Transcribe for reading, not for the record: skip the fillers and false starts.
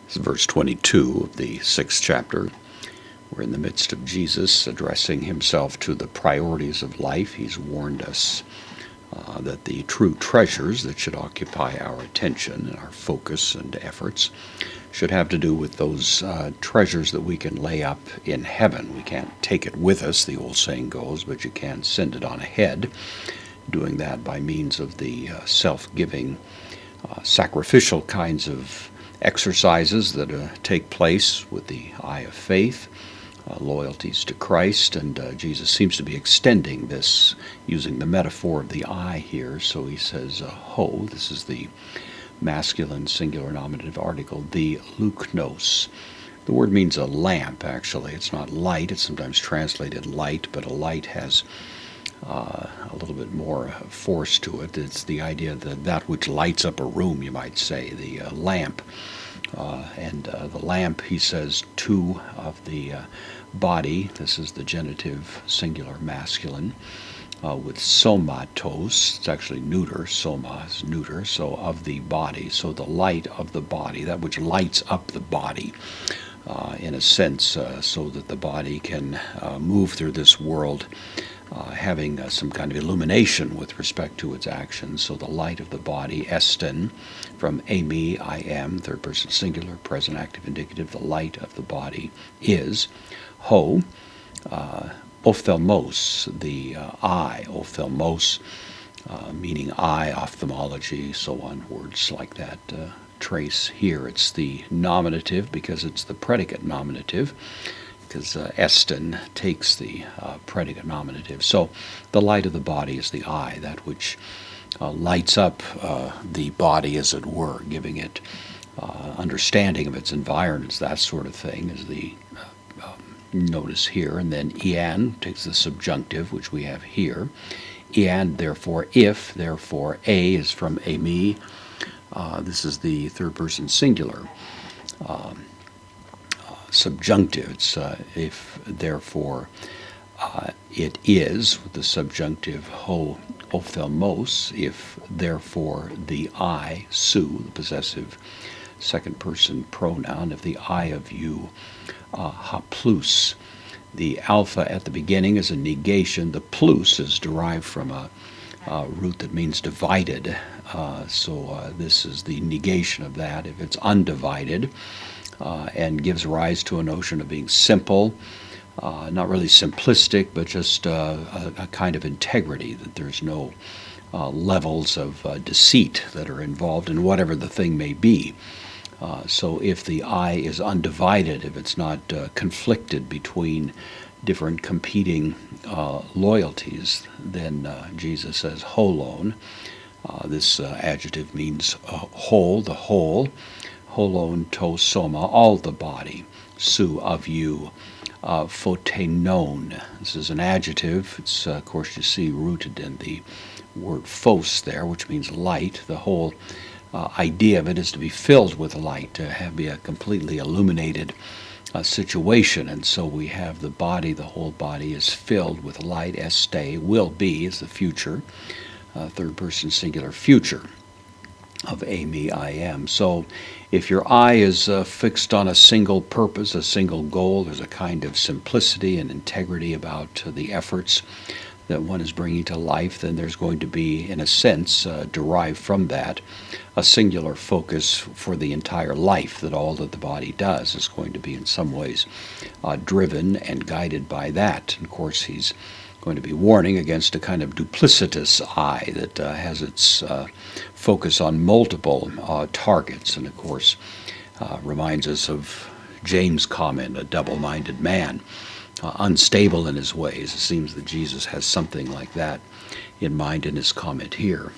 This is verse 22 of the 6th chapter. We're in the midst of Jesus addressing himself to the priorities of life. He's warned us that the true treasures that should occupy our attention and our focus and efforts should have to do with those treasures that we can lay up in heaven. We can't take it with us, the old saying goes, but you can send it on ahead, doing that by means of the self-giving, sacrificial kinds of exercises that take place with the eye of faith, loyalties to Christ, and Jesus seems to be extending this using the metaphor of the eye here. So he says, ho, this is the masculine singular nominative article, the leuknos. The word means a lamp, actually. It's not light. It's sometimes translated light, but a light has a little bit more force to it. It's the idea that which lights up a room, you might say, the lamp. And the lamp, he says, two of the body. This is the genitive singular masculine with somatos. It's actually neuter. Soma is neuter, so of the body. So the light of the body, that which lights up the body. In a sense, so that the body can move through this world having some kind of illumination with respect to its actions. So the light of the body, esten, from eimi, I am, third person singular, present active indicative, the light of the body is, ho, ophthalmos, the eye, ophthalmos, meaning eye, ophthalmology, so on, words like that trace here. It's the nominative because it's the predicate nominative, because esten takes the predicate nominative. So the light of the body is the eye, that which lights up the body, as it were, giving it understanding of its environments, that sort of thing, is the notice here. And then ian takes the subjunctive, which we have here. Ian, therefore, if, therefore, a is from eimi. This is the third person singular. Subjunctive. It's if, therefore, it is, with the subjunctive ho ophthalmos, if, therefore, the I, su, the possessive second person pronoun, if the I of you, haplus. The alpha at the beginning is a negation. The plus is derived from a root that means divided. So this is the negation of that. If it's undivided, and gives rise to a notion of being simple, not really simplistic, but just a kind of integrity, that there's no levels of deceit that are involved in whatever the thing may be. So if the I is undivided, if it's not conflicted between different competing loyalties, then Jesus says holon. This adjective means whole, the whole. Holon to soma, all the body. Su, of you. Photenon. This is an adjective. It's, of course, you see rooted in the word phos there, which means light. The whole idea of it is to be filled with light, to be a completely illuminated situation. And so we have the body, the whole body is filled with light. Este, will be, is the future. Third person singular future of eimi, I am. So if your eye is fixed on a single purpose, a single goal, there's a kind of simplicity and integrity about the efforts that one is bringing to life, then there's going to be, in a sense, derived from that, a singular focus for the entire life, that all that the body does is going to be in some ways driven and guided by that. And of course, he's going to be warning against a kind of duplicitous eye that has its focus on multiple targets, and of course reminds us of James' comment, a double-minded man, unstable in his ways. It seems that Jesus has something like that in mind in his comment here.